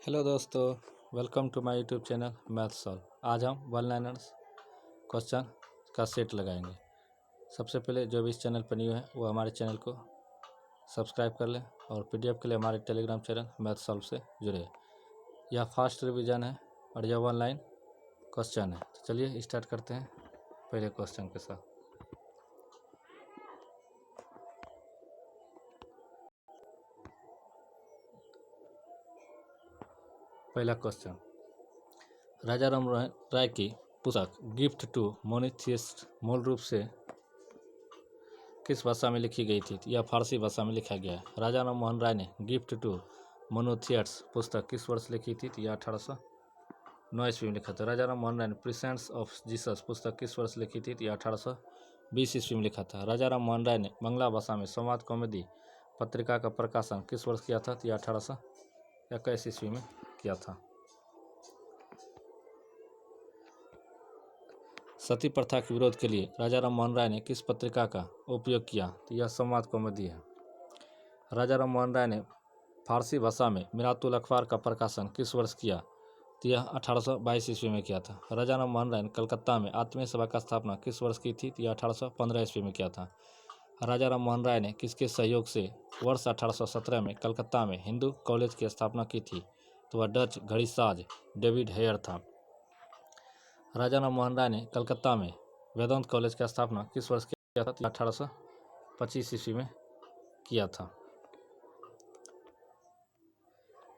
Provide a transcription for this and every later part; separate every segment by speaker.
Speaker 1: Hello दोस्तों, welcome to my YouTube channel math solve. आज हम वन लाइनर्स क्वेश्चन का सेट लगाएंगे। सबसे पहले जो भी इस चैनल पर न्यू है वो हमारे चैनल को सब्सक्राइब कर लें और पीडीएफ के लिए हमारे टेलीग्राम चैनल मैथ सॉल्व से जुड़े। यह फास्ट रिवीजन है और यह वन लाइन क्वेश्चन है। तो चलिए स्टार्ट करते हैं पहले क्वेश्चन के साथ। पहला क्वेश्चन, राजा राम राय की पुस्तक गिफ्ट टू मोनीथियस्ट मूल रूप से किस भाषा में लिखी गई थी? यह फारसी भाषा में लिखा गया है। राजा राम मोहन राय ने गिफ्ट टू मोनोथियट्स पुस्तक किस वर्ष लिखी थी? यह 1809 ईस्वी में लिखा था। राजा राम मोहन राय ने प्रेजेंस ऑफ जीसस पुस्तक किस वर्ष लिखी थी? यह 1820 ईस्वी में लिखा था। राजा राम मोहन राय ने बांग्ला भाषा में संवाद कॉमेडी पत्रिका का प्रकाशन किस वर्ष किया था? यह 1821 ईस्वी में किया था। सती प्रथा के विरोध के लिए राजा राम मोहन राय ने किस पत्रिका का उपयोग किया? तो यह संवाद कॉमेडी है। राजा राम मोहन राय ने फारसी भाषा में मिरातुल अखबार का प्रकाशन किस वर्ष किया? तो यह 1822 ईस्वी में किया था। राजा राम मोहन राय ने कलकत्ता में आत्मीय सभा का स्थापना किस वर्ष की थी? तो यह 1815 ईस्वी में किया था। राजा राम मोहन राय ने किसके सहयोग से वर्ष 1817 में कलकत्ता में हिंदू कॉलेज की स्थापना की थी? तो वह डच घड़ीसाज डेविड हेयर था। राजा राम मोहन राय ने कलकत्ता में वेदांत कॉलेज की स्थापना किस वर्ष किया था? 1825 ईस्वी में किया था।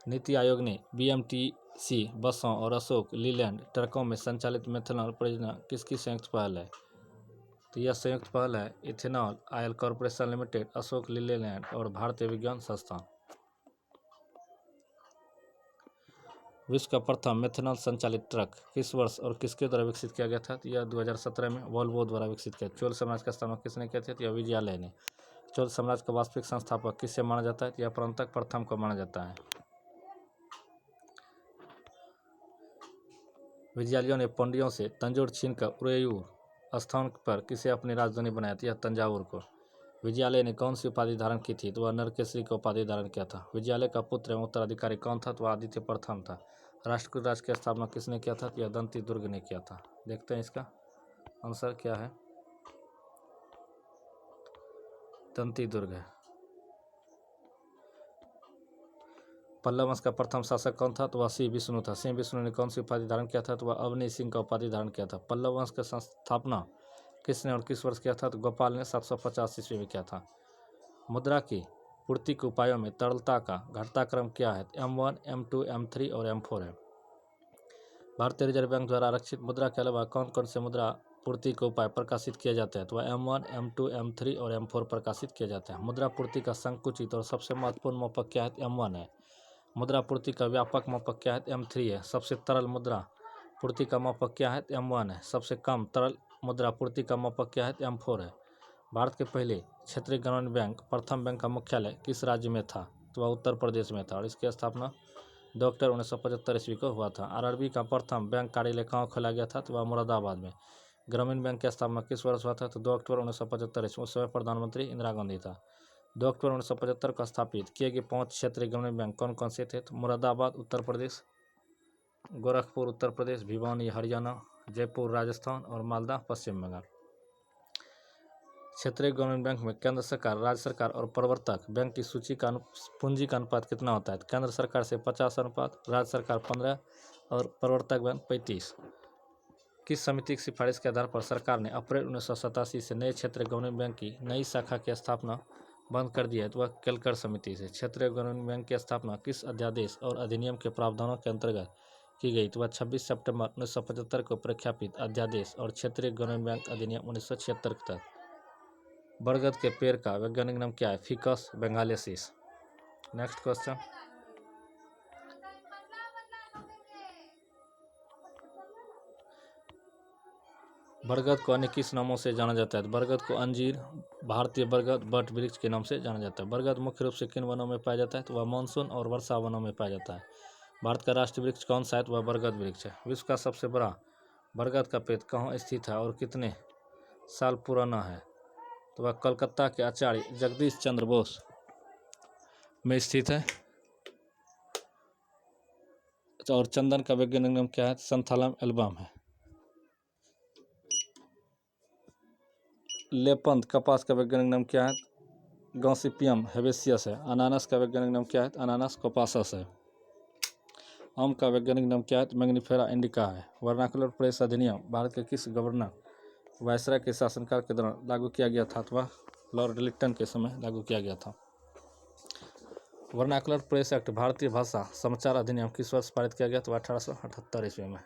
Speaker 1: नीति आयोग ने बीएमटीसी बसों और अशोक लीलैंड ट्रकों में संचालित मेथनॉल परियोजना किसकी संयुक्त पहल है? तो यह संयुक्त पहल है ethanol oil corporation limited, Ashok Leyland और भारतीय विज्ञान संस्थान। विश्व का प्रथम मेथनॉल संचालित ट्रक किस वर्ष और किसके द्वारा विकसित किया गया था? तो यह 2017 में वोल्वो द्वारा विकसित किया। चोल साम्राज्य का स्थापना किसने किया था? यह विजयालय ने। चोल साम्राज्य का वास्तविक संस्थापक किसे माना जाता है? यह परंतक प्रथम को माना जाता है। विजयालयों ने पांड्यों से तंजौर छीनकर उरेयूर स्थान पर किसे अपनी राजधानी बनाया था? यह तंजावुर को। विजयालय ने कौन सी उपाधि धारण की थी? तो वह नरकेसरी का उपाधि धारण किया था। विजयालय का पुत्र एवं उत्तराधिकारी कौन था? तो वह आदित्य प्रथम था। राष्ट्रकूट राज्य की स्थापना किसने किया था? यह दंती दुर्ग ने किया था। देखते हैं इसका आंसर क्या है। दंती दुर्ग है। पल्लव वंश का प्रथम शासक कौन था? तो वह सिंह विष्णु था। सिंह विष्णु ने कौन सी उपाधि धारण किया था? तो वह अवनी सिंह का उपाधि धारण किया था। पल्लव वंश का स्थापना किसने और किस वर्ष किया था? तो गोपाल ने 750 ईस्वी में किया था। मुद्रा की पूर्ति के उपायों में तरलता का घटता क्रम क्या है? M1, M2, M3 और M4 है। भारतीय रिजर्व बैंक द्वारा आरक्षित मुद्रा के अलावा कौन कौन से मुद्रा पूर्ति के उपाय प्रकाशित किए जाते हैं? तो वह M1, M2, M3 और M4 प्रकाशित किए जाते हैं। मुद्रा पूर्ति का संकुचित और सबसे महत्वपूर्ण मापक क्या है? M1 है। मुद्रा पूर्ति का व्यापक मापक क्या है? M3 है। सबसे तरल मुद्रा पूर्ति का मापक क्या है? M1 है। सबसे कम तरल मुद्रा पूर्ति का मापक क्या है? M4 है। भारत के पहले क्षेत्रीय ग्रामीण बैंक प्रथम बैंक का मुख्यालय किस राज्य में था? तो वह उत्तर प्रदेश में था और इसकी स्थापना 2 अक्टूबर 1975 ईस्वी को हुआ था। आरआरबी का प्रथम बैंक कार्यालय कहाँ खोला गया था? तो वह मुरादाबाद में। ग्रामीण बैंक की स्थापना किस वर्ष हुआ था? तो 2 अक्टूबर 1975 ईस्वी। उस समय प्रधानमंत्री इंदिरा गांधी था। 2 अक्टूबर 1975 को स्थापित किए गए 5 क्षेत्रीय ग्रामीण बैंक कौन कौन से थे? तो मुरादाबाद उत्तर प्रदेश, गोरखपुर उत्तर प्रदेश, भिवानी हरियाणा, जयपुर राजस्थान और मालदा पश्चिम बंगाल। क्षेत्रीय ग्रामीण बैंक में केंद्र सरकार, राज्य सरकार और प्रवर्तक बैंक की सूची का पूंजी का अनुपात कितना होता है? केंद्र सरकार से 50 अनुपात, राज्य सरकार 15 और प्रवर्तक बैंक 35। किस समिति की सिफारिश के आधार पर सरकार ने अप्रैल 1987 से नए क्षेत्रीय ग्रामीण बैंक की नई शाखा की स्थापना बंद कर दी है? तो वह केलकर समिति से। क्षेत्रीय ग्रामीण बैंक की स्थापना किस अध्यादेश और अधिनियम के प्रावधानों के अंतर्गत की गई? तो वह 26 सितंबर 1975 को प्रख्यापित अध्यादेश और क्षेत्रीय ग्रामीण बैंक अधिनियम 1976 के तहत। बरगद के पेड़ का वैज्ञानिक नाम क्या है? फिकस बेंगालेसिस। नेक्स्ट क्वेश्चन, बरगद को अन्य किस नामों से जाना जाता है? बरगद को अंजीर, भारतीय बरगद, बट वृक्ष के नाम से जाना जाता है। बरगद मुख्य रूप से किन वनों में पाया जाता है? तो वह मानसून और वर्षा वनों में पाया जाता है। भारत का राष्ट्रीय वृक्ष कौन सा है? तो वह बरगद वृक्ष है। विश्व का सबसे बड़ा बरगद का पेड़ कहाँ स्थित है और कितने साल पुराना है? तो वह कलकत्ता के आचार्य जगदीश चंद्र बोस में स्थित है। और चंदन का वैज्ञानिक नाम क्या है? संथालम एल्बम है। लेपंत कपास का वैज्ञानिक नाम क्या है? गॉसिपियम हेबेसियस है। अनानास का वैज्ञानिक नाम क्या है? अनानास कोपासस है। आम का वैज्ञानिक नाम क्या है? मैग्निफेरा इंडिका है। वर्नाकुलर प्रेस अधिनियम भारत के किस गवर्नर वायसराय के शासनकाल के दौरान लागू किया गया था अथवा लॉर्ड लिट्टन के समय लागू किया गया था? वर्नाकुलर प्रेस एक्ट भारतीय भाषा समाचार अधिनियम किस वर्ष पारित किया गया? तो 1878 ईस्वी में।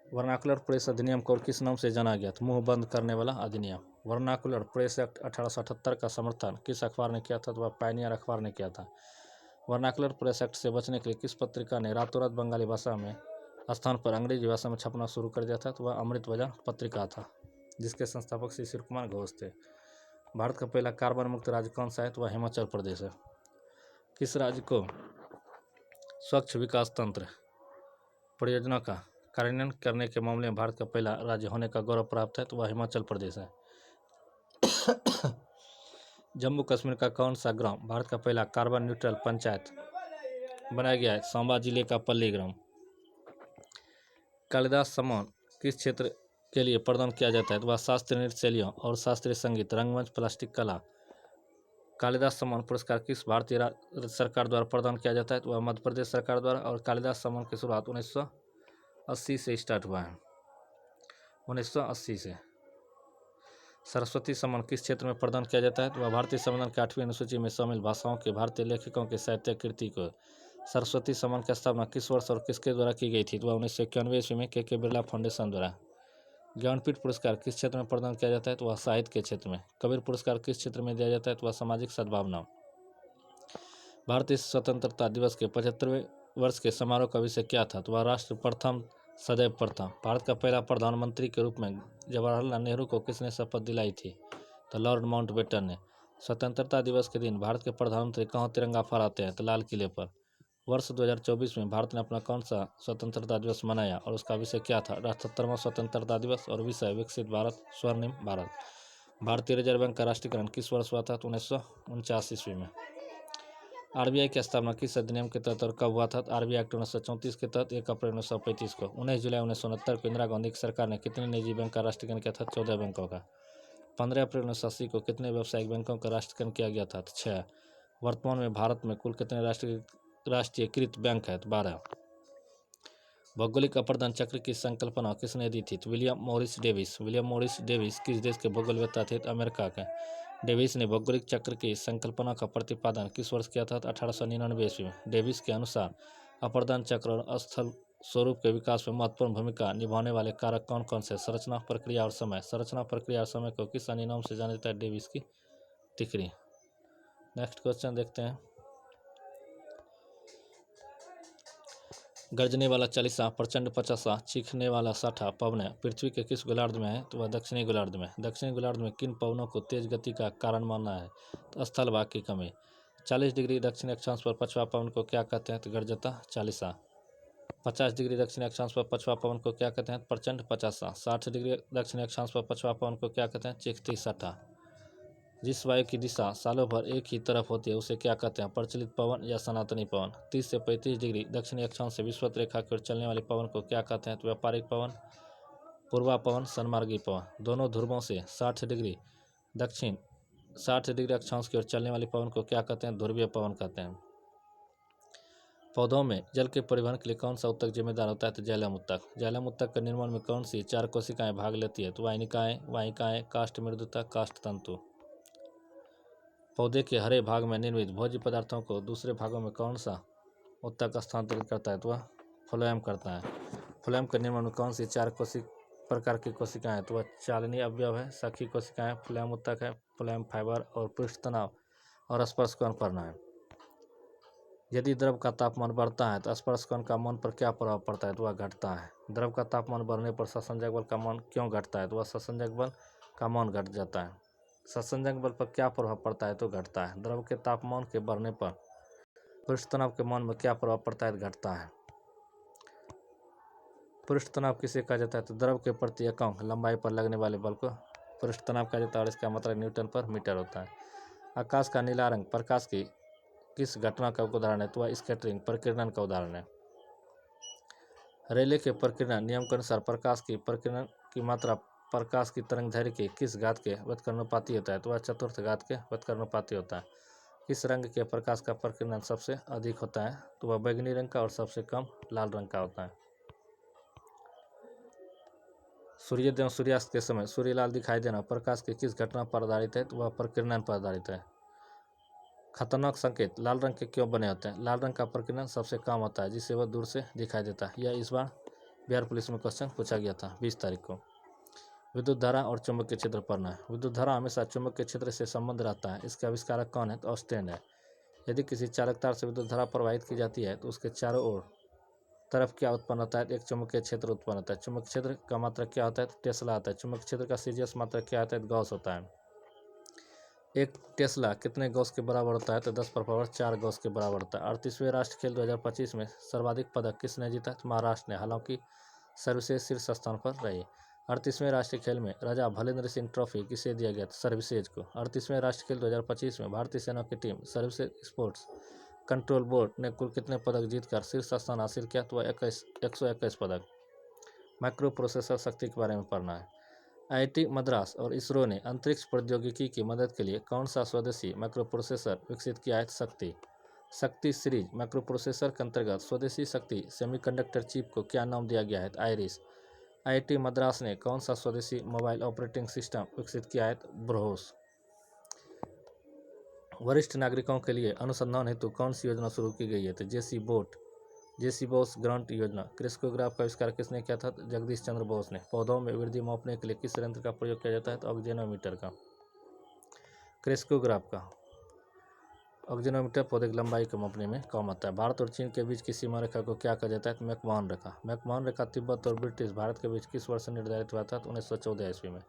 Speaker 1: वर्नाकुलर प्रेस अधिनियम को और किस नाम से जाना गया? तो मुंह बंद करने वाला अधिनियम। वर्नाकुलर प्रेस एक्ट 1878 का समर्थन किस अखबार ने किया था? तो वह पायनियर अखबार ने किया था। वर्नाकुलर प्रेस एक्ट से बचने के लिए किस पत्रिका ने रातों रात बंगाली भाषा में स्थान पर अंग्रेजी भाषा में छपना शुरू कर दिया था? तो वह अमृत वजह पत्रिका था, जिसके संस्थापक श्री शिव कुमार घोष थे। भारत का पहला कार्बन मुक्त राज्य कौन सा है? तो वह हिमाचल प्रदेश है। किस राज्य को स्वच्छ विकास तंत्र परियोजना का कार्यान्वयन करने के मामले में भारत का पहला राज्य होने का गौरव प्राप्त है? तो वह हिमाचल प्रदेश है। जम्मू कश्मीर का कौन सा ग्राम भारत का पहला कार्बन न्यूट्रल पंचायत बनाया गया है? सांबा जिले का पल्ली ग्राम। कालिदास सम्मान किस क्षेत्र के लिए प्रदान किया जाता है? तो वह शास्त्रीय नृत्य शैलियों और शास्त्रीय संगीत, रंगमंच, प्लास्टिक कला। कालिदास सम्मान पुरस्कार किस भारतीय सरकार द्वारा प्रदान किया जाता है? तो वह मध्य प्रदेश सरकार द्वारा। और कालिदास सम्मान की शुरुआत 1980 से स्टार्ट हुआ है, 1980 से। सरस्वती सम्मान किस क्षेत्र में प्रदान किया जाता है? तो वह भारतीय संविधान की 8वीं अनुसूची में शामिल भाषाओं के भारतीय लेखकों के साहित्य कृति को। सरस्वती सम्मान की स्थापना किस वर्ष और किसके द्वारा की गई थी? तो वह 1991 ईस्वी में के बिरला फाउंडेशन द्वारा। ज्ञानपीठ पुरस्कार किस क्षेत्र में प्रदान किया जाता है? तो वह साहित्य के क्षेत्र में। कबीर पुरस्कार किस क्षेत्र में दिया जाता है? तो वह सामाजिक सद्भावना। भारतीय स्वतंत्रता दिवस के 75वें वर्ष के समारोह का विषय क्या था? तो वह राष्ट्र प्रथम सदैव प्रथम। भारत का पहला प्रधानमंत्री के रूप में जवाहरलाल नेहरू को किसने शपथ दिलाई थी? तो लॉर्ड माउंटबेटन ने। स्वतंत्रता दिवस के दिन भारत के प्रधानमंत्री कहाँ तिरंगा फहराते हैं? तो लाल किले पर। वर्ष 2024 में भारत ने अपना कौन सा स्वतंत्रता दिवस मनाया और उसका विषय क्या था? 78वां स्वतंत्रता दिवस। और विषय विकसित भारत, स्वर्णिम भारत। भारतीय रिजर्व बैंक का राष्ट्रीयकरण किस वर्ष हुआ था? तो 1949 ईस्वी में। आरबीआई की स्थापना किस अधिनियम के तहत और कब हुआ था? आरबीआई एक्ट 1934 के तहत 1 अप्रैल 1935 को। 19 जुलाई 1969 को इंदिरा गांधी की सरकार ने कितने निजी बैंक का राष्ट्रीयकरण किया था? 14 बैंकों का। 15 अप्रैल 1980 को कितने व्यावसायिक बैंकों का राष्ट्रीयकरण किया गया था? 6। वर्तमान में भारत में कुल कितने राष्ट्रीयकृत बैंक है? 12। भौगोलिक अपर्दन चक्र की संकल्पना किसने दी थी? William Morris Davis. William Morris Davis किस देश के भूगोलवेत्ता थे? अमेरिका के। डेविस ने भौगोलिक चक्र की संकल्पना का प्रतिपादन किस वर्ष किया था? 1899 ईस्वी में। डेविस के अनुसार अपर्दन चक्र और स्थल स्वरूप के विकास में महत्वपूर्ण भूमिका निभाने वाले कारक कौन कौन से? संरचना, प्रक्रिया और समय। संरचना, प्रक्रिया और समय को किस अन्य नाम से जाना जाता है? डेविस की तिकड़ी। नेक्स्ट क्वेश्चन देखते हैं। गर्जने वाला चालीसा, प्रचंड पचासा, चीखने वाला साठा पवन पृथ्वी के किस गोलार्ध में है? तो वह दक्षिणी गोलार्ध में। दक्षिणी गोलार्ध में किन पवनों को तेज गति का कारण मानना है? तो स्थल भाग की कमी। 40 डिग्री दक्षिण अक्षांश पर पछवा पवन को क्या कहते हैं? तो गर्जता चालीसा। 50 डिग्री दक्षिण अक्षांश पर पछवा पवन को क्या कहते हैं? प्रचंड पचासा। 60 डिग्री दक्षिण अक्षांश पर पछवा पवन को क्या कहते हैं? चीखती साठा। जिस वायु की दिशा सालों भर एक ही तरफ होती है उसे क्या कहते हैं? प्रचलित पवन या सनातनी पवन। 30 से 35 डिग्री दक्षिणी अक्षांश से विषुवत रेखा की ओर चलने वाले पवन को क्या कहते हैं? तो व्यापारिक पवन, पूर्वा पवन, सन्मार्गी पवन। दोनों ध्रुवों से 60 डिग्री दक्षिण 60 डिग्री अक्षांश की ओर चलने वाले पवन को क्या कहते हैं? ध्रुवीय पवन कहते हैं। पौधों में जल के परिवहन के लिए कौन सा उत्तक जिम्मेदार होता है? तो जाइलम उत्तक। जाइलम उत्तक के निर्माण में कौन सी 4 कोशिकाएं भाग लेती है? तो वाहिनिकाएं, वाहिकाएं, काष्ठ मृदुता, काष्ठ तंतु। पौधे के हरे भाग में निर्मित भोज्य पदार्थों को दूसरे भागों में कौन सा उत्तक स्थानांतरित करता है? तो वह फ्लोएम करता है। फ्लोएम के निर्माण में कौन सी 4 प्रकार की कोशिकाएं हैं? तो वह चालनीय अवयव है, सखी कोशिकाएं, फ्लोएम उत्तक है, फ्लोएम फाइबर और पृष्ठ तनाव और स्पर्श कण पड़ना है। यदि द्रव का तापमान बढ़ता है तो स्पर्श कण का मान पर क्या प्रभाव पड़ता है? तो वह घटता है। द्रव का तापमान बढ़ने पर ससंजक बल का मान क्यों घटता है? तो वह ससंजक बल का मान घट जाता है। ससंजक बल पर क्या प्रभाव पड़ता है? तो घटता है। द्रव के तापमान के बढ़ने पर पृष्ठ तनाव के मान में क्या प्रभाव पड़ता है? घटता है। पृष्ठ तनाव किसे कहा जाता है? तो द्रव के प्रति एकांक लंबाई पर लगने वाले बल को पृष्ठ तनाव कहा जाता है और इसका मात्रक न्यूटन पर मीटर होता है। आकाश का नीला रंग प्रकाश की किस घटना का उदाहरण है? तो वह स्कैटरिंग प्रकीर्णन का उदाहरण है। रेले के प्रकीर्णन नियम के अनुसार प्रकाश की प्रकीर्णन की मात्रा प्रकाश की तरंगदैर्घ्य के किस घात के व्युत्क्रमानुपाती होता है? तो वह चतुर्थ घात के व्युत्क्रमानुपाती होता है। किस रंग के प्रकाश का प्रकीर्णन सबसे अधिक होता है? तो वह बैंगनी रंग का और सबसे कम लाल रंग का होता है। सूर्योदय और सूर्यास्त के समय सूर्य लाल दिखाई देना प्रकाश की किस घटना पर आधारित है? तो वह प्रकीर्णन पर आधारित है। खतरनाक संकेत लाल रंग के क्यों बने होते हैं? लाल रंग का प्रकीर्णन सबसे कम होता है, जिससे वह दूर से दिखाई देता है। यह इस बार बिहार पुलिस में क्वेश्चन पूछा गया था 20 तारीख को। विद्युत धारा और चुंबकीय क्षेत्र पढ़ना है। विद्युत धारा हमेशा चुंबकीय क्षेत्र से संबंध रखता है। इसके आविष्कारक कौन है? तो ऑस्टेन है। यदि किसी चालक तार से विद्युत धारा प्रवाहित की जाती है तो उसके चारों ओर तरफ क्या उत्पन्न होता है? एक चुंबकीय क्षेत्र उत्पन्न होता है। चुंबकीय क्षेत्र का मात्रक क्या होता है? तो टेस्ला आता है। चुंबकीय क्षेत्र का सीजीएस मात्रक क्या होता है? गॉस होता है। एक टेस्ला कितने गॉस के बराबर होता है? तो 10⁴ गॉस के बराबर होता है। 38वें राष्ट्रीय खेल 2025 में सर्वाधिक पदक किसने जीता? तो महाराष्ट्र ने। हालांकि सर्विसेज शीर्ष स्थान पर रही। 38वें राष्ट्रीय खेल में राजा भलेंद्र सिंह ट्रॉफी किसे दिया गया? सर्विसेज को। 38वें राष्ट्रीय खेल 2025 में भारतीय सेना की team services sports control board ने कुल कितने पदक जीतकर शीर्ष स्थान हासिल किया? तो वह 121 पदक। माइक्रो प्रोसेसर शक्ति के बारे में पढ़ना है। आईआईटी मद्रास और इसरो ने अंतरिक्ष प्रौद्योगिकी की मदद के लिए कौन सा स्वदेशी माइक्रो प्रोसेसर विकसित किया है? शक्ति सीरीज माइक्रो प्रोसेसर के अंतर्गत स्वदेशी शक्ति सेमीकंडक्टर चिप को क्या नाम दिया गया है? आइरिस। आईआईटी मद्रास ने कौन सा स्वदेशी मोबाइल ऑपरेटिंग सिस्टम विकसित किया है? ब्रोस। वरिष्ठ नागरिकों के लिए अनुसंधान हेतु कौन सी योजना शुरू की गई है? तो जेसी बोस ग्रांट योजना। क्रिस्कोग्राफ का आविष्कार किसने किया था? जगदीश चंद्र बोस ने। पौधों में वृद्धि मापने के लिए किस यंत्र का प्रयोग किया जाता है? तो ऑक्जेनोमीटर का। क्रिस्कोग्राफ का ऑक्जेनोमीटर पौधे की लंबाई को मापने में काम आता है। भारत और चीन के बीच की सीमा रेखा को क्या कहा जाता है? तो मैकमोहन रेखा। मैकमोहन रेखा तिब्बत और ब्रिटिश भारत के बीच किस वर्ष निर्धारित हुआ था? तो 1914 ईस्वी में।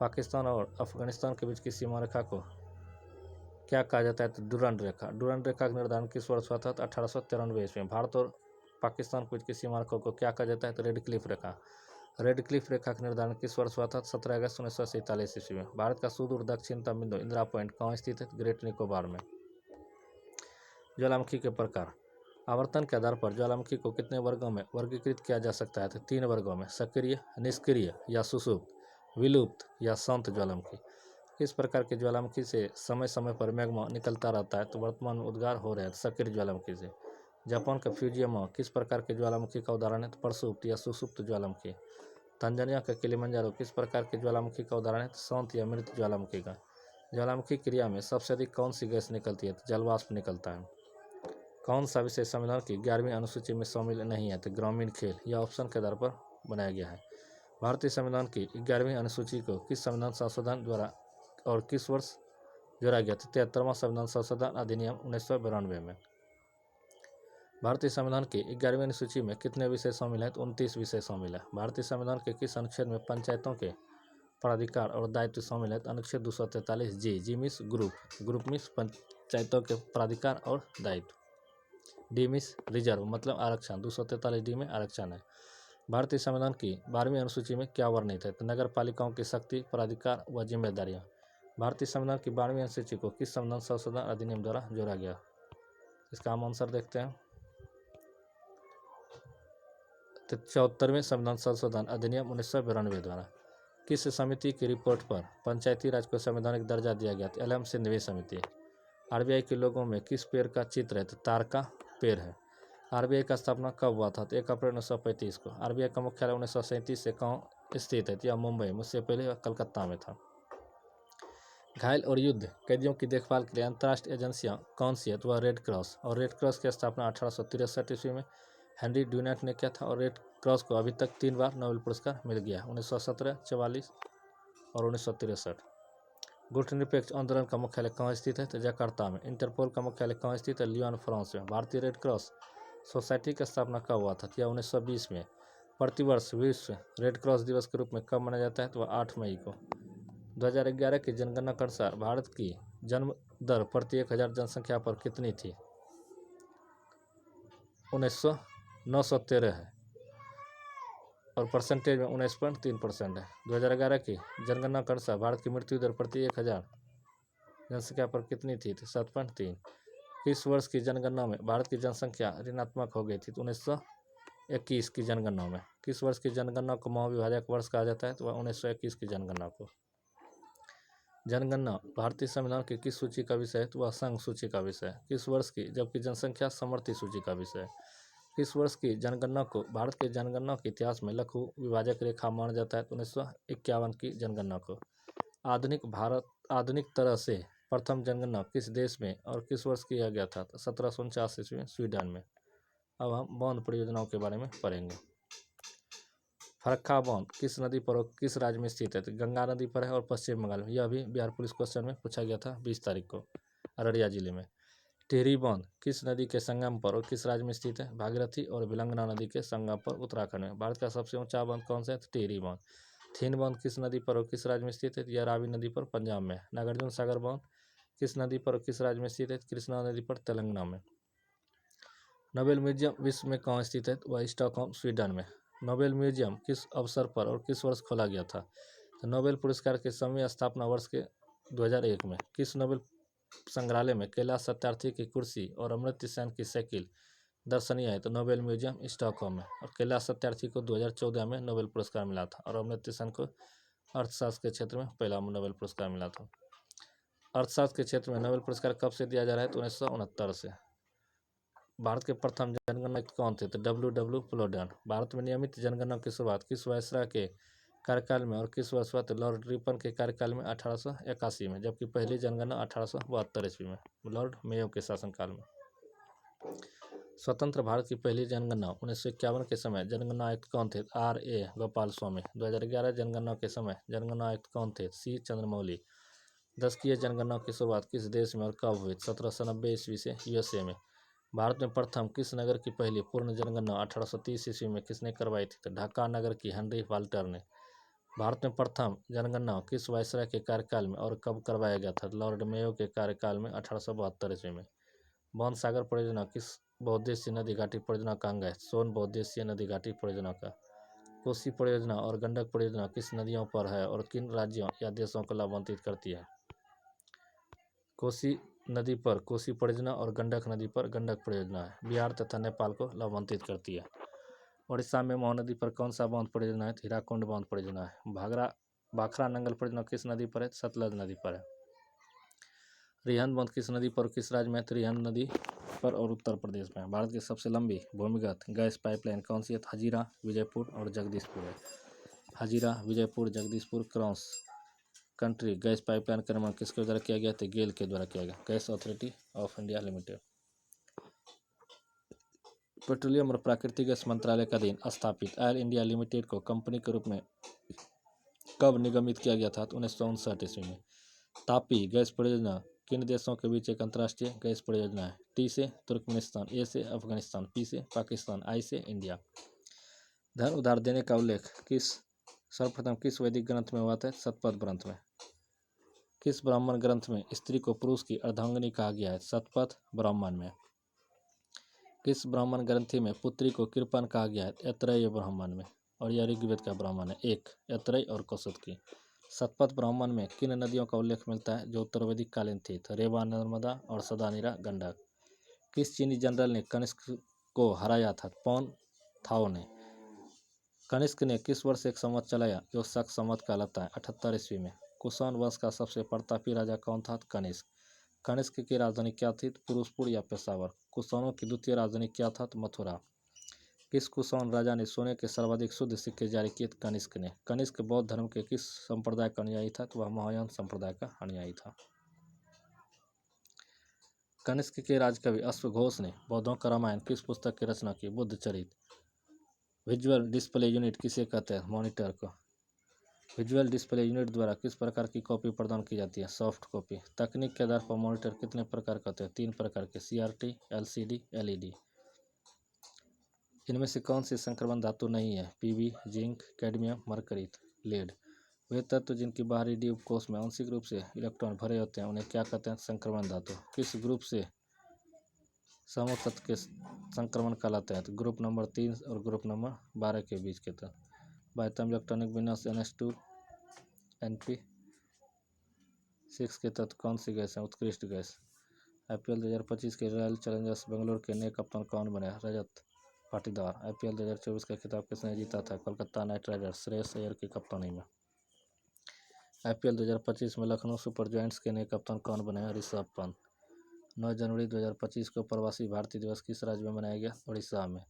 Speaker 1: पाकिस्तान और अफगानिस्तान के बीच की सीमा रेखा को क्या कहा जाता है? तो डुरंड रेखा। डुरंड रेखा का निर्धारण किस वर्ष हुआ था? तो 1893 ईस्वी में। भारत और पाकिस्तान के बीच की सीमा रेखा को क्या कहा जाता है? तो रेड क्लिफ रेखा। रेड क्लिफ रेखा का निर्धारण किस वर्ष हुआ था? 17 अगस्त 1947 ईस्वी में। भारत का सुदूर दक्षिणतम बिंदु इंदिरा पॉइंट कहाँ स्थित है? ग्रेट निकोबार में। ज्वालामुखी के प्रकार। आवर्तन के आधार पर ज्वालामुखी को कितने वर्गों में वर्गीकृत किया जा सकता है? तो 3 वर्गों में। सक्रिय, निष्क्रिय या सुषुप्त, विलुप्त या शांत ज्वालामुखी। किस प्रकार के ज्वालामुखी से समय समय पर मैग्मा निकलता रहता है? तो वर्तमान में उद्गार हो रहे हैं सक्रिय ज्वालामुखी से। जापान का फ्यूजियामा किस प्रकार के ज्वालामुखी का उदाहरण है? तो प्रसुप्त या सुषुप्त ज्वालामुखी। तंजानिया का किलिमंजारो किस प्रकार के ज्वालामुखी का उदाहरण है? तो शांत या मृत ज्वालामुखी का। ज्वालामुखी क्रिया में सबसे अधिक कौन सी गैस निकलती है? तो जलवाष्प निकलता है। कौन सा विषय संविधान की 11वीं अनुसूची में शामिल नहीं है? तो ग्रामीण खेल। यह ऑप्शन के आधार पर बनाया गया है। भारतीय संविधान की 11वीं अनुसूची को किस संविधान संशोधन द्वारा और किस वर्ष जोड़ा गया? 73वां संविधान संशोधन अधिनियम 1992 में। भारतीय संविधान की 11वीं अनुसूची में कितने विषय शामिल हैं? तो 29 विषय शामिल है। भारतीय संविधान के किस अनुच्छेद में पंचायतों के प्राधिकार और दायित्व शामिल है? अनुच्छेद 243 जी मीन्स ग्रुप मीन्स पंचायतों के प्राधिकार और दायित्व। डी मीन्स रिजर्व मतलब आरक्षण। 243 डी में आरक्षण है। भारतीय संविधान की 12वीं अनुसूची में क्या वर्णित है? तो नगर पालिकाओं की शक्ति, प्राधिकार व जिम्मेदारियां। भारतीय संविधान की 12वीं अनुसूची को किस संविधान संशोधन अधिनियम द्वारा जोड़ा गया? इसका हम आंसर देखते हैं। 74वें संविधान संशोधन अधिनियम 1992 द्वारा। किस समिति की रिपोर्ट पर पंचायती राज को संवैधानिक दर्जा दिया गया? एलएम सिंघवी समिति। आरबीआई के लोगों में किस पेड़ का चित्र है? तो तार का पेड़ है। आरबीआई का स्थापना कब हुआ था? तो 1 अप्रैल 1935 को। आरबीआई का मुख्यालय 1937 से कहाँ स्थित है? यह मुंबई, मुझसे पहले कलकत्ता में था। घायल और युद्ध कैदियों की देखभाल के लिए अंतर्राष्ट्रीय एजेंसियां कौन सी है? तो वह रेड क्रॉस। और रेड क्रॉस की स्थापना 1863 ईस्वी में हेनरी ड्यूनेट ने किया था। और रेड क्रॉस को अभी तक 3 बार नोबेल पुरस्कार मिल गया, 1917, 1944 और 1963। गुटनिरपेक्ष आंदोलन का मुख्यालय कहाँ स्थित है? तो जकार्ता में। इंटरपोल का मुख्यालय कहाँ स्थित है? लियोन, फ्रांस में। भारतीय रेड क्रॉस सोसाइटी की स्थापना कब हुआ था? यह 1920 में। प्रतिवर्ष विश्व रेड क्रॉस दिवस के रूप में कब मनाया जाता है? तो वह 8 मई को। 2011 की जनगणना के अनुसार भारत की जन्म दर प्रति 1000 जनसंख्या पर कितनी थी? 913 है और परसेंटेज में 19.3% है। 2011 की जनगणना के अनुसार भारत की मृत्यु दर प्रति 1000 जनसंख्या पर कितनी थी? तो 7.3। किस वर्ष की जनगणना में भारत की जनसंख्या ऋणात्मक हो गई थी? तो 1921 की जनगणना में। किस वर्ष की जनगणना को महाविभाजक वर्ष कहा जाता है? तो वह 1921 की जनगणना को। जनगणना भारतीय संविधान की किस सूची का विषय है? तो वह संघ सूची का विषय है। किस वर्ष की जबकि जनसंख्या समवर्ती सूची का विषय है? किस वर्ष की जनगणना को भारत के जनगणना के इतिहास में लघु विभाजक रेखा माना जाता है? तो 1951 की जनगणना को। आधुनिक तरह से प्रथम जनगणना किस देश में और किस वर्ष किया गया था? तो 1749 ईस्वी में स्वीडन में। अब हम बांध परियोजनाओं के बारे में पढ़ेंगे। फरक्का बांध किस नदी पर और किस राज्य में स्थित है? तो गंगा नदी पर है और पश्चिम बंगाल में। यह भी बिहार पुलिस क्वेश्चन में पूछा गया था 20 तारीख को, अररिया जिले में। टिहरी बांध किस नदी के संगम पर और किस राज्य में स्थित है? भागीरथी और विलंगना नदी के संगम पर, उत्तराखंड में। भारत का सबसे ऊंचा बांध कौन सा है? तो टिहरी बांध। थीन बांध किस नदी पर और किस राज्य में स्थित है? यह रावी नदी पर, पंजाब में। नागार्जुन सागर बांध किस नदी पर और किस राज्य में स्थित है? कृष्णा नदी पर, तेलंगाना में। नोबेल म्यूजियम विश्व में कहाँ स्थित है? वह स्टॉकहोम, स्वीडन में। नोबेल म्यूजियम किस अवसर पर और किस वर्ष खोला गया था? तो नोबेल पुरस्कार के 100वें स्थापना वर्ष के 2001 में। किस नोबेल संग्रहालय में कैलाश सत्यार्थी की कुर्सी और अमर्त्य सेन की साइकिल दर्शनीय है? तो नोबेल म्यूजियम स्टॉकहोम में। और कैलाश सत्यार्थी को 2014 में नोबेल पुरस्कार मिला था और अमर्त्य सेन को अर्थशास्त्र के क्षेत्र में पहला नोबेल पुरस्कार मिला था। अर्थशास्त्र के क्षेत्र में नोबेल पुरस्कार कब से दिया जा रहा है? तो 1969 से। भारत के प्रथम जनगणना कौन थे? तो डब्ल्यू प्लोडन। भारत में नियमित जनगणना की शुरुआत किस वायसराय के कार्यकाल में और किस वर्ष हुआ? तो लॉर्ड रिपन के कार्यकाल में 1881 में, जबकि पहली जनगणना 1872 ईस्वी में, लॉर्ड मेयो के शासनकाल में। स्वतंत्र भारत की पहली जनगणना 1951 के समय जनगणना आयुक्त कौन थे? R.A. गोपाल स्वामी। 2011 जनगणना के समय जनगणना आयुक्त कौन थे? C. चंद्रमौली। 10वीं जनगणना की शुरुआत किस देश में और कब हुई? 1790 ईस्वी से USA में। भारत में प्रथम किस नगर की पहली पूर्ण जनगणना 1830 ईस्वी में किसने करवाई थी? तो ढाका नगर की हेनरी वाल्टर ने। भारत में प्रथम जनगणना किस वायसराय के कार्यकाल में और कब करवाया गया था? लॉर्ड मेयो के कार्यकाल में 1872 ईस्वी में। बांध सागर परियोजना किस बहुउद्देशीय नदी घाटी परियोजना का अंग है? सोन बहुउद्देशीय नदी घाटी परियोजना का। कोसी परियोजना और गंडक परियोजना किस नदियों पर है और किन राज्यों या देशों को लाभान्वित करती है? कोसी नदी पर कोसी परियोजना और गंडक नदी पर गंडक परियोजना है। बिहार तथा नेपाल को लाभान्वित करती है। उड़ीसा में महानदी पर कौन सा बांध परियोजना है? हीराकुंड बांध परियोजना है। भाखड़ा नंगल परियोजना किस नदी पर है? सतलज नदी पर है। रिहंद बांध किस नदी पर किस राज्य में है? रिहंद नदी पर और उत्तर प्रदेश में। भारत की सबसे लंबी भूमिगत गैस पाइपलाइन कौन सी है? हजीरा, विजयपुर और जगदीशपुर है। Hazira, Vijaypur, Jagdishpur cross country gas pipeline का निर्माण किसके द्वारा किया गया? तो गेल के द्वारा किया गया, gas authority of India limited. Petroleum और प्राकृतिक गैस मंत्रालय के अधीन स्थापित ऑयल इंडिया लिमिटेड को कंपनी के रूप में कब निगमित किया गया था? तो 1959 ईस्वी में। तापी गैस परियोजना किन देशों के बीच एक अंतर्राष्ट्रीय गैस परियोजना है? टी से तुर्कमेनिस्तान, ए से अफगानिस्तान, पी से पाकिस्तान, आई से इंडिया। धन उधार देने का उल्लेख सर्वप्रथम किस वैदिक ग्रंथ में हुआ था? शतपथ ग्रंथ में। किस ब्राह्मण ग्रंथ में स्त्री को पुरुष की अर्धांगिनी कहा गया है? शतपथ ब्राह्मण में। किस ब्राह्मण ग्रंथि में पुत्री को कृपण कहा गया है? ऐतरेय ब्राह्मण में। और यह ऋग्वेद का ब्राह्मण है, एक ऐतरेय और कौशिकी। शतपथ ब्राह्मण में किन नदियों का उल्लेख मिलता है जो उत्तर वैदिक कालीन थी? तो रेवा नर्मदा और सदानीरा गंडक। किस चीनी जनरल ने कनिष्क को हराया था? पॉन थाओ ने। कनिष्क ने किस वर्ष एक संवत चलाया जो शक संवत कहलाता है? 78 ईस्वी में। कुषाण वंश का सबसे प्रतापी राजा कौन था? कनिष्क। कनिष्क की राजधानी क्या थी? फिरोजपुर या पेशावर। कुषाणों की द्वितीय राजधानी क्या था? मथुरा। किस कुषाण राजा ने सोने के सर्वाधिक शुद्ध सिक्के जारी किए? कनिष्क ने। कनिष्क बौद्ध धर्म के किस संप्रदाय का अनुयायी था? तो वह महायान संप्रदाय का अनुयायी था। कनिष्क के राजकवि अश्वघोष ने बौद्धों का रामायण किस पुस्तक की रचना की? बुद्ध चरित। विजुअल डिस्प्ले यूनिट किसे कहते हैं? मॉनिटर को। विजुअल डिस्प्ले यूनिट द्वारा किस प्रकार की कॉपी प्रदान की जाती है? Soft copy. तकनीक के आधार पर मॉनिटर कितने प्रकार के होते हैं? 3 प्रकार के, CRT, LCD, LED। इनमें से कौन सी संक्रमण धातु नहीं है? PB, zinc, cadmium, mercury, lead. वे तत्व जिनकी बाहरी डी कोष में आंशिक रूप से इलेक्ट्रॉन भरे होते हैं उन्हें क्या कहते हैं? संक्रमण धातु। किस ग्रुप से समूह तत्व के संक्रमण कहलाते हैं? तो ग्रुप नंबर 3 और ग्रुप नंबर 12 के बीच के तत्व। बाह्यतम इलेक्ट्रॉनिक विन्यास NH2 NP6 के तत्व कौन सी गैस है? उत्कृष्ट गैस। IPL 2025 के रॉयल चैलेंजर्स बेंगलोर के नए कप्तान कौन बने? रजत पाटीदार। IPL 2024 का खिताब किसने जीता था? कोलकाता नाइट राइडर्स श्रेयस अय्यर की कप्तानी में। IPL 2025 में लखनऊ सुपर जायंट्स के नए कप्तान कौन बने? ऋषभ पंत। 9 जनवरी 2025 को प्रवासी भारतीय दिवस किस राज्य में मनाया गया? उड़ीसा में।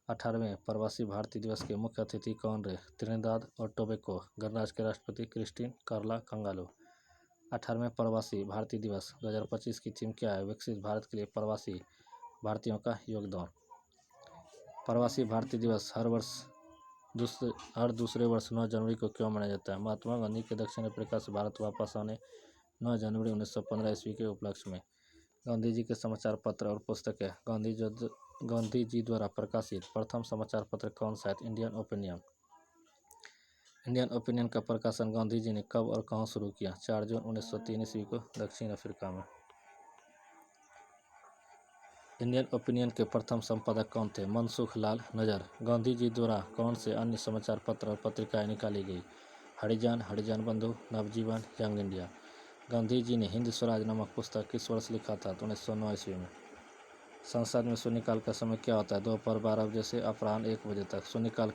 Speaker 1: 18वें प्रवासी भारतीय दिवस के मुख्य अतिथि कौन रहे? त्रिनिदाद और टोबैको गणराज्य के राष्ट्रपति क्रिस्टीन कार्ला कंगालो। 18वें प्रवासी भारतीय दिवस 2025 की थीम क्या है? विकसित भारत के लिए प्रवासी भारतीयों का योगदान। प्रवासी भारतीय दिवस हर दूसरे वर्ष 9 जनवरी को क्यों मनाया जाता है? महात्मा गांधी के दक्षिण अफ्रीका से भारत वापस आने 9 जनवरी 1915 ईस्वी के उपलक्ष्य में। गांधी जी के समाचार पत्र और पुस्तकें। गांधी जी द्वारा प्रकाशित प्रथम समाचार पत्र कौन सा है? Indian opinion. इंडियन ओपिनियन का प्रकाशन गांधी जी ने कब और कहाँ शुरू किया? 4 जून 1903 ईस्वी को दक्षिण अफ्रीका में। इंडियन ओपिनियन के प्रथम संपादक कौन थे? मनसुख लाल नजर। गांधी जी द्वारा कौन से अन्य समाचार पत्र और पत्रिकाएं निकाली गई? हरिजन बंधु, नवजीवन, यंग इंडिया। गांधी जी ने हिंद स्वराज नामक पुस्तक किस वर्ष लिखा था? 1909 ईस्वी में। संसद में शून्यकाल का समय क्या होता है? दोपहर 12 बजे से अपराह्न 1 बजे तक। शून्यकाल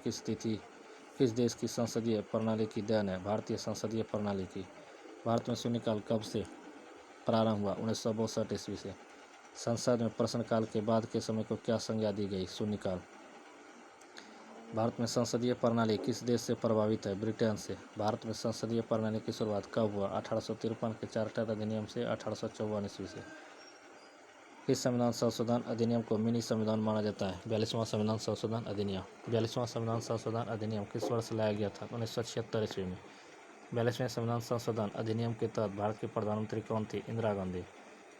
Speaker 1: किस देश की संसदीय प्रणाली की देन है? भारतीय संसदीय प्रणाली की। भारत में शून्यकाल कब से प्रारंभ हुआ? 1962 ईस्वी से। संसद में प्रश्नकाल के बाद के समय को क्या संज्ञा दी गई? शून्यकाल। भारत में संसदीय प्रणाली किस देश से प्रभावित है? ब्रिटेन से। भारत में संसदीय प्रणाली की शुरुआत कब हुआ? 1853 के चार्टर अधिनियम से। 1854 ईस्वी से। किस संविधान संशोधन अधिनियम को मिनी संविधान माना जाता है? 42वां संविधान संशोधन अधिनियम। 42वां संविधान संशोधन अधिनियम किस वर्ष लाया गया था? 1976 ईस्वी में। 42वें संविधान संशोधन अधिनियम के तहत भारत की प्रधानमंत्री कौन थी? इंदिरा गांधी।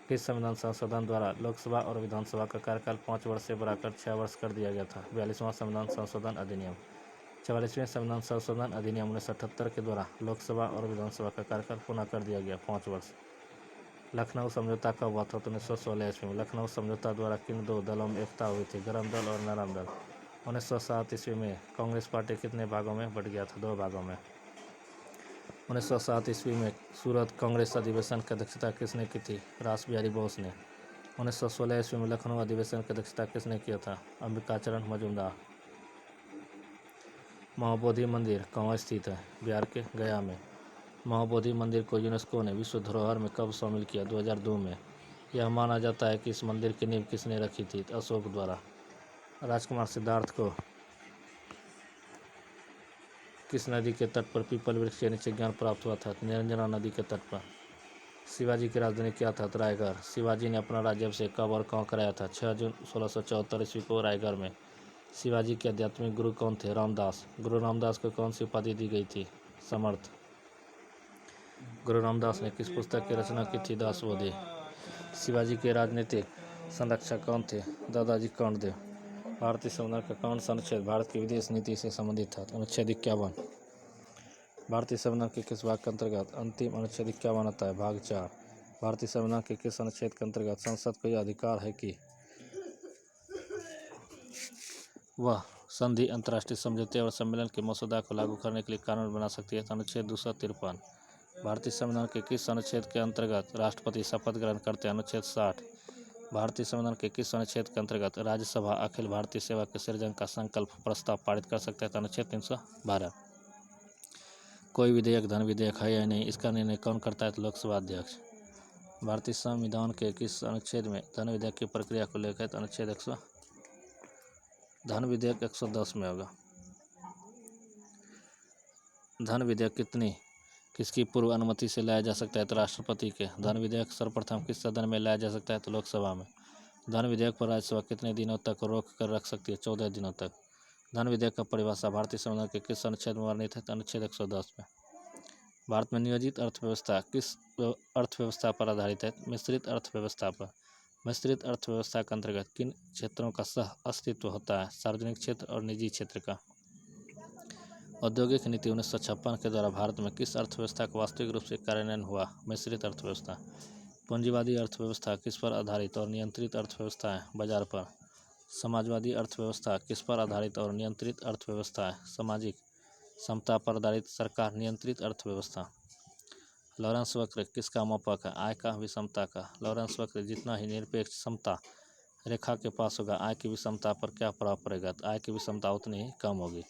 Speaker 1: किस संविधान संशोधन द्वारा लोकसभा और विधानसभा का कार्यकाल 5 वर्ष से बढ़ाकर 6 वर्ष कर दिया गया था? 42वां संविधान संशोधन अधिनियम। 44वें संविधान संशोधन अधिनियम 1978 के द्वारा लोकसभा और विधानसभा का कार्यकाल पुनः कर दिया गया 5 वर्ष। लखनऊ समझौता कब हुआ था? 1916 ईस्वी में। लखनऊ समझौता द्वारा किन दो दलों में एकता हुई थी? गरम दल और नरम दल। 1907 ईस्वी में कांग्रेस पार्टी कितने भागों में बट गया था? 2 भागों में। 1907 ईस्वी में सूरत कांग्रेस अधिवेशन की अध्यक्षता किसने की थी? रास बिहारी बोस ने। 1916 ईस्वी में लखनऊ अधिवेशन की अध्यक्षता किसने किया था? अंबिकाचरण मजूमदार। महाबोधि मंदिर कहाँ स्थित है? बिहार के गया में। महाबोधि मंदिर को यूनेस्को ने विश्व धरोहर में कब शामिल किया? 2002 में। यह माना जाता है कि इस मंदिर की नींव किसने रखी थी? अशोक द्वारा। राजकुमार सिद्धार्थ को किस नदी के तट पर पीपल वृक्ष के नीचे ज्ञान प्राप्त हुआ था? निरंजना नदी के तट पर। शिवाजी की राजधानी क्या था? रायगढ़। शिवाजी ने अपना राज्याभिषेक कब और कहाँ कराया था? 6 जून 1674 ईस्वी को रायगढ़ में। शिवाजी के आध्यात्मिक गुरु कौन थे? रामदास। गुरु रामदास को कौन सी उपाधि दी गई थी? समर्थ। गुरु रामदास ने किस पुस्तक की रचना की थी? दासबोधि। शिवाजी के राजनीतिक संरक्षक कौन थे? दादाजी कांडदेव। भारतीय संविधान का कौन सा अनुच्छेद भारत की विदेश नीति से संबंधित था? अनुच्छेद 51। भारतीय संविधान के किस भाग के अंतर्गत अंतिम अनुच्छेद 51 आता है? भाग 4। भारतीय संविधान के किस अनुच्छेद के अंतर्गत संसद को यह अधिकार है कि वह संधि, अंतर्राष्ट्रीय समझौते और सम्मेलन के मसौदा को लागू करने के लिए कानून बना सकती है? अनुच्छेद 253। भारतीय संविधान के किस अनुच्छेद के अंतर्गत राष्ट्रपति शपथ ग्रहण करते हैं? अनुच्छेद 60। भारतीय संविधान के किस अनुच्छेद के अंतर्गत राज्यसभा अखिल भारतीय सेवा के सृजन का संकल्प प्रस्ताव पारित कर सकता है? अनुच्छेद 312। कोई विधेयक धन विधेयक है या नहीं, इसका निर्णय कौन करता है? लोकसभा अध्यक्ष। भारतीय संविधान के किस अनुच्छेद में धन विधेयक की प्रक्रिया को लेकर? अनुच्छेद 100 धन विधेयक 110 में होगा। धन विधेयक किसकी पूर्व अनुमति से लाया जा सकता है? तो राष्ट्रपति के। धन विधेयक सर्वप्रथम किस सदन में लाया जा सकता है? तो लोकसभा में। धन विधेयक पर राज्यसभा कितने दिनों तक रोक कर रख सकती है? 14 दिनों तक। धन विधेयक का परिभाषा भारतीय संविधान के किस अनुच्छेद में वर्णित है? अनुच्छेद 110 में। भारत में नियोजित अर्थव्यवस्था किस अर्थव्यवस्था पर आधारित है? मिश्रित अर्थव्यवस्था पर। मिश्रित अर्थव्यवस्था के अंतर्गत किन क्षेत्रों का सह अस्तित्व होता है? सार्वजनिक क्षेत्र और निजी क्षेत्र का। औद्योगिक नीति 1956 के द्वारा भारत में किस अर्थव्यवस्था का वास्तविक रूप से कार्यान्वयन हुआ? मिश्रित अर्थव्यवस्था। पूंजीवादी अर्थव्यवस्था किस पर आधारित और नियंत्रित अर्थव्यवस्था है? बाजार पर। समाजवादी अर्थव्यवस्था किस पर आधारित और नियंत्रित अर्थव्यवस्था है? सामाजिक समता पर आधारित सरकार नियंत्रित अर्थव्यवस्था। लॉरेंस वक्र किसका मापक है? आय का, विषमता का। लॉरेंस वक्र जितना ही निरपेक्ष समता रेखा के पास होगा, आय की विषमता पर क्या प्रभाव पड़ेगा? तो आय की विषमता उतनी ही कम होगी।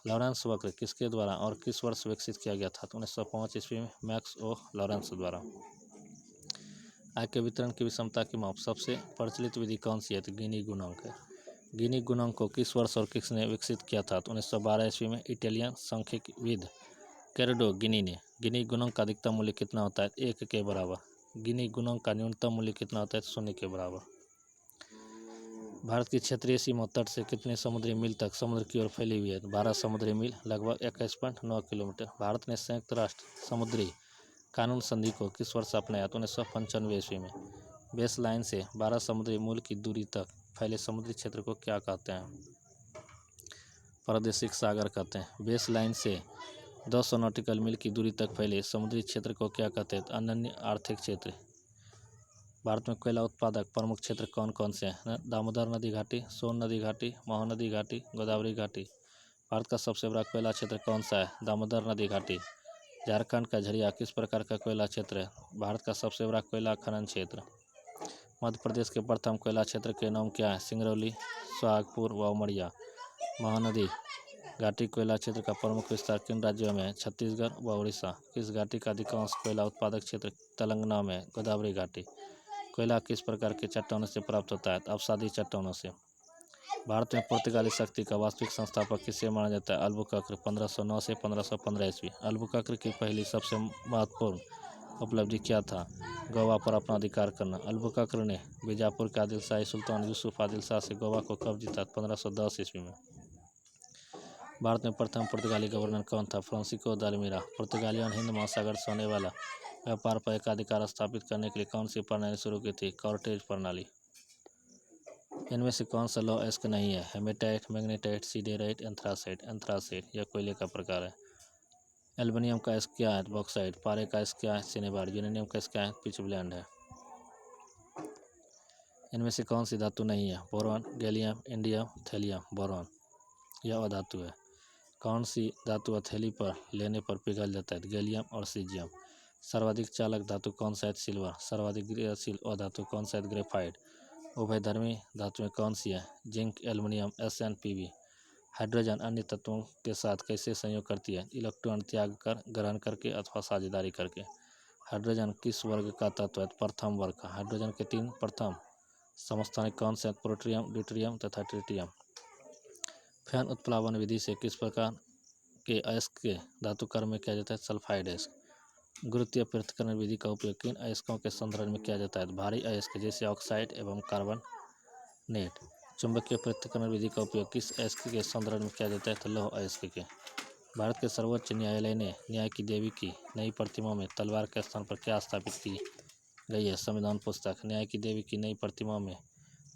Speaker 1: लॉरेंस वक्र किसके द्वारा और किस वर्ष विकसित किया गया था? तो 1905 ईस्वी में मैक्स ओ लॉरेंस द्वारा। आय के वितरण की विषमता की माप सबसे प्रचलित विधि कौन सी है? तो गिनी गुणांक है। गिनी गुणांक को किस वर्ष और किसने विकसित किया था? तो 1912 ईस्वी में इटालियन सांख्यिकीविद कैरडो गिनी ने। गिनी गुणांक का अधिकतम मूल्य कितना होता है? 1 के बराबर। गिनी गुणांक का न्यूनतम मूल्य कितना होता है? 0 के बराबर। भारत की क्षेत्रीय सीमा तट से कितने समुद्री मील तक समुद्र की ओर फैली हुई है? 12 समुद्री मील, लगभग 21.9 किलोमीटर। भारत ने संयुक्त राष्ट्र समुद्री कानून संधि को किस वर्ष अपनाया? तो 1995 ईस्वी में। बेस लाइन से 12 समुद्री मील की दूरी तक फैले समुद्री क्षेत्र को क्या कहते हैं? प्रादेशिक सागर कहते हैं। बेस लाइन से 200 नॉटिकल मील की दूरी तक फैले समुद्री क्षेत्र को क्या कहते हैं? अनन्य आर्थिक क्षेत्र। भारत में कोयला उत्पादक प्रमुख क्षेत्र कौन कौन से हैं? दामोदर नदी घाटी, सोन नदी घाटी, महानदी घाटी, गोदावरी घाटी। भारत का सबसे बड़ा कोयला क्षेत्र कौन सा है? दामोदर नदी घाटी। झारखंड का झरिया किस प्रकार का कोयला क्षेत्र है? भारत का सबसे बड़ा कोयला खनन क्षेत्र। मध्य प्रदेश के प्रथम कोयला क्षेत्र के नाम क्या है? सिंगरौली, सुहागपुर व उमरिया। महानदी घाटी कोयला क्षेत्र का प्रमुख विस्तार किन राज्यों में है? छत्तीसगढ़ व उड़ीसा। किस घाटी का अधिकांश कोयला उत्पादक क्षेत्र तेलंगाना में है? गोदावरी घाटी। कोयला किस प्रकार के चट्टानों से प्राप्त होता है? अवसादी चट्टानों से। भारत में पुर्तगाली शक्ति का वास्तविक संस्थापक किसे माना जाता है? अल्बुकर्क 1509 से 1515 ईस्वी। अल्बुकर्क की पहली सबसे महत्वपूर्ण उपलब्धि क्या था? गोवा पर अपना अधिकार करना। अल्बुकर्क ने बीजापुर के आदिल शाही सुल्तान यूसुफ आदिल शाह से गोवा को कब जीता? 1510 ईस्वी में। भारत में प्रथम पुर्तगाली गवर्नर कौन था? Francisco de almirah. पुर्तगालियों ने हिंद महासागर से होने वाला व्यापार पर एकाधिकार स्थापित करने के लिए कौन सी प्रणाली शुरू की थी? कॉर्टेज प्रणाली। इनमें से कौन सा लौह अयस्क नहीं है? Hematite, magnetite, siderite, anthracite. Anthracite यह कोयले का प्रकार है। एल्युमिनियम का अयस्क क्या है? बॉक्साइट। पारे का अयस्क क्या है? सिनेबार। यूरेनियम का अयस्क क्या है? पिचब्लेंड है। इनमें से कौन सी धातु नहीं है? Boron, gallium, indium, thallium. Boron यह अधातु है। कौन सी धातु हथेली पर लेने पर पिघल जाता है? गैलियम और सीजियम। सर्वाधिक चालक धातु कौन सा है? सिल्वर। सर्वाधिक क्रियाशील अधातु कौन सा है? ग्रेफाइट। उभयधर्मी धातुएं कौन सी हैं? Zinc, aluminium, Sn, Pb. Hydrogen अन्य तत्वों के साथ कैसे संयोग करती है? इलेक्ट्रॉन त्याग कर, ग्रहण करके अथवा साझेदारी करके। हाइड्रोजन किस वर्ग का तत्व है? प्रथम वर्ग का। हाइड्रोजन के 3 प्रथम समस्थानिक कौन से हैं? प्लूटोनियम, ड्यूटेरियम तथा ट्रिटियम। फैन उत्प्लावन विधि से किस प्रकार के अयस्क के धातु कर्म में किया जाता है? सल्फाइड अयस्क। गुरुत्वीय पृथक्करण विधि का उपयोग किन अयस्कों के संधारण में किया जाता है? भारी अयस्क जैसे ऑक्साइड एवं कार्बोनेट। चुंबकीय पृथक्करण विधि का उपयोग किस अयस्क के संधारण में किया जाता है? तो लौह अयस्क के। भारत के सर्वोच्च न्यायालय ने न्याय की देवी की नई प्रतिमा में तलवार के स्थान पर क्या स्थापित की गई है? संविधान पुस्तक। न्याय की देवी की नई प्रतिमा में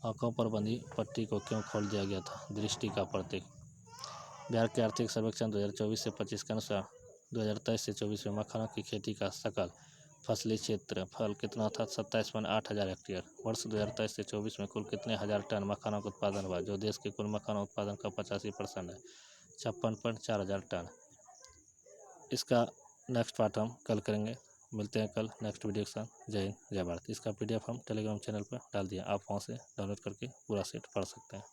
Speaker 1: आंखों पर बंधी पट्टी को क्यों खोल दिया गया था? दृष्टि का प्रतीक। बिहार के आर्थिक सर्वेक्षण 2024 से 25 के अनुसार 2023 से 24 में मखानों की खेती का सकल फसली क्षेत्रफल कितना था? 27.8 हजार हेक्टेयर। वर्ष 2023 से 24 में कुल कितने हजार टन मखानों का उत्पादन हुआ, जो देश के कुल मखाना उत्पादन का 85% है? 56.4 हजार टन। इसका नेक्स्ट पार्ट हम कल करेंगे। मिलते हैं कल नेक्स्ट वीडियो के साथ। जय हिंद, जय भारत। इसका PDF हम टेलीग्राम चैनल पर डाल दिया, आप वहाँ से डाउनलोड करके पूरा सेट पढ़ सकते हैं।